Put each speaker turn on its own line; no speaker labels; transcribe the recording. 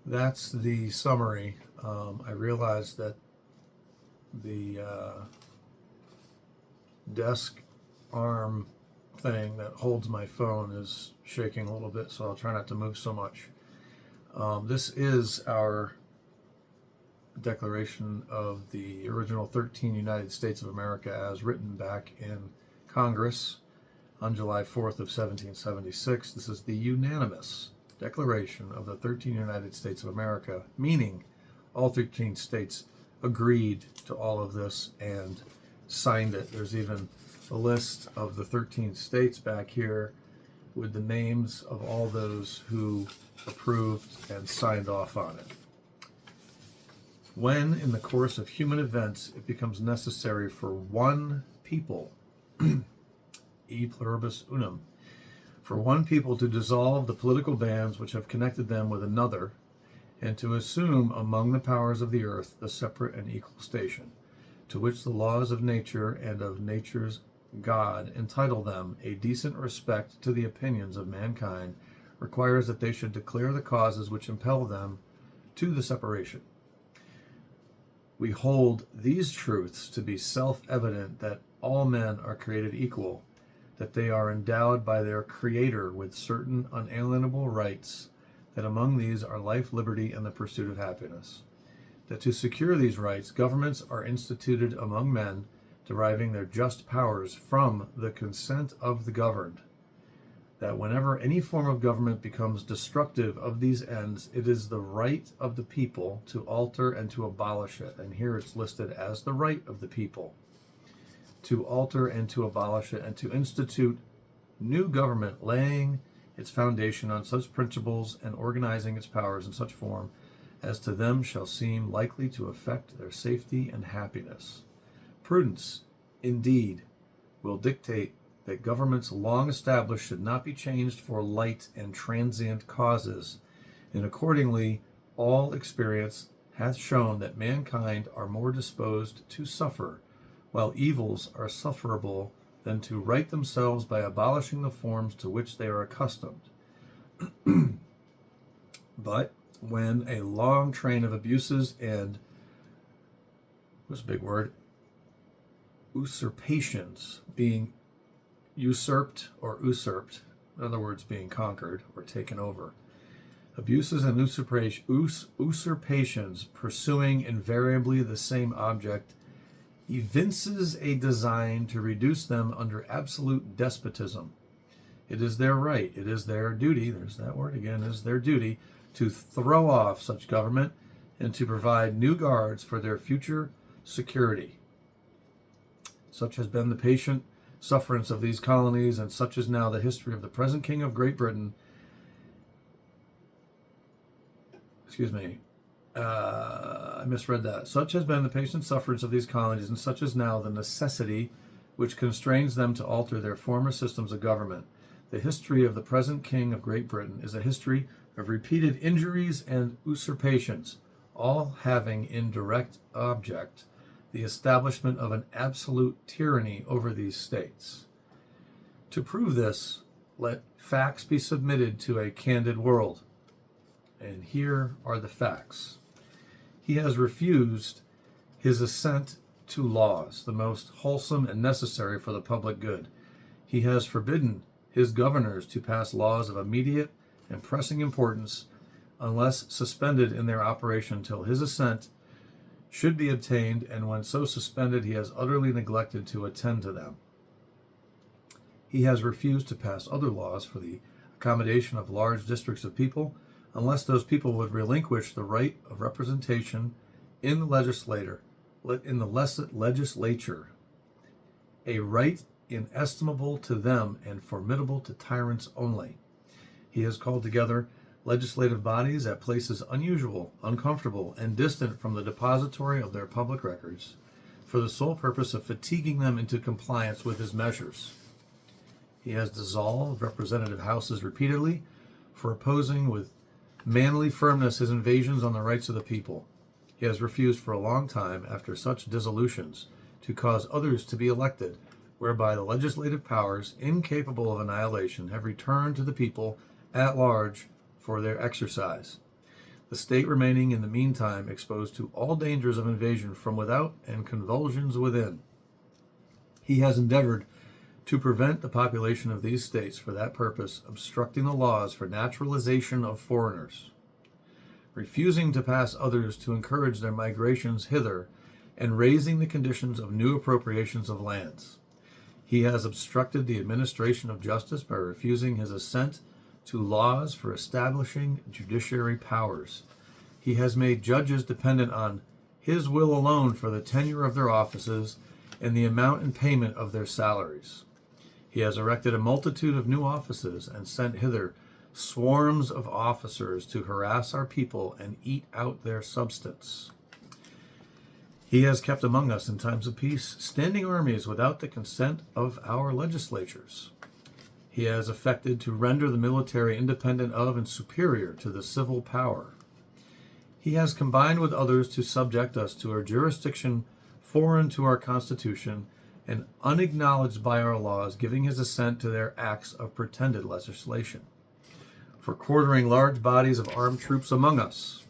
that's the summary. I realized that the desk arm thing that holds my phone is shaking a little bit, so I'll try not to move so much. This is our Declaration of the original 13 United States of America as written back in Congress on July 4th of 1776. This is the unanimous Declaration of the 13 United States of America, meaning all 13 states agreed to all of this and signed it. There's even a list of the 13 states back here with the names of all those who approved and signed off on it. When, in the course of human events, it becomes necessary for one people, e pluribus unum, for one people to dissolve the political bands which have connected them with another, and to assume among the powers of the earth the separate and equal station, to which the laws of nature and of nature's God entitle them, a decent respect to the opinions of mankind requires that they should declare the causes which impel them to the separation. We hold these truths to be self-evident, that all men are created equal, that they are endowed by their Creator with certain unalienable rights, that among these are life, liberty, and the pursuit of happiness, that to secure these rights, governments are instituted among men, deriving their just powers from the consent of the governed, that whenever any form of government becomes destructive of these ends, it is the right of the people to alter and to abolish it. And here it's listed as the right of the people to alter and to abolish it, and to institute new government, laying its foundation on such principles and organizing its powers in such form as to them shall seem likely to affect their safety and happiness. Prudence, indeed, will dictate that governments long established should not be changed for light and transient causes, and accordingly all experience hath shown that mankind are more disposed to suffer, while evils are sufferable, than to right themselves by abolishing the forms to which they are accustomed. But when a long train of abuses and, what's a big word, usurpations being usurped or usurped, in other words, being conquered or taken over. Abuses and usurpations pursuing invariably the same object evinces a design to reduce them under absolute despotism. It is their right, it is their duty, there's that word again, it is their duty to throw off such government and to provide new guards for their future security. Such has been the patient sufferance of these colonies, and such is now the history of the present King of Great Britain. I misread that. Such has been the patient sufferance of these colonies, and such is now the necessity which constrains them to alter their former systems of government. The history of the present King of Great Britain is a history of repeated injuries and usurpations, all having in direct object the establishment of an absolute tyranny over these states. To prove this, let facts be submitted to a candid world. And here are the facts. He has refused his assent to laws, the most wholesome and necessary for the public good. He has forbidden his governors to pass laws of immediate and pressing importance, unless suspended in their operation till his assent should be obtained, and when so suspended he has utterly neglected to attend to them. He has refused to pass other laws for the accommodation of large districts of people, unless those people would relinquish the right of representation in the legislature, a right inestimable to them and formidable to tyrants only. He has called together legislative bodies at places unusual, uncomfortable, and distant from the depository of their public records, for the sole purpose of fatiguing them into compliance with his measures. He has dissolved representative houses repeatedly, for opposing with manly firmness his invasions on the rights of the people. He has refused for a long time, after such dissolutions, to cause others to be elected, whereby the legislative powers, incapable of annihilation, have returned to the people at large for their exercise. the state remaining in the meantime exposed to all dangers of invasion from without and convulsions within. He has endeavored to prevent the population of these states for that purpose, obstructing the laws for naturalization of foreigners, refusing to pass others to encourage their migrations hither, and raising the conditions of new appropriations of lands. He has obstructed the administration of justice by refusing his assent to laws for establishing judiciary powers. He has made judges dependent on his will alone for the tenure of their offices and the amount and payment of their salaries. He has erected a multitude of new offices and sent hither swarms of officers to harass our people and eat out their substance. He has kept among us in times of peace standing armies without the consent of our legislatures. He has affected to render the military independent of and superior to the civil power. He has combined with others to subject us to a jurisdiction foreign to our Constitution and unacknowledged by our laws, giving his assent to their acts of pretended legislation, for quartering large bodies of armed troops among us,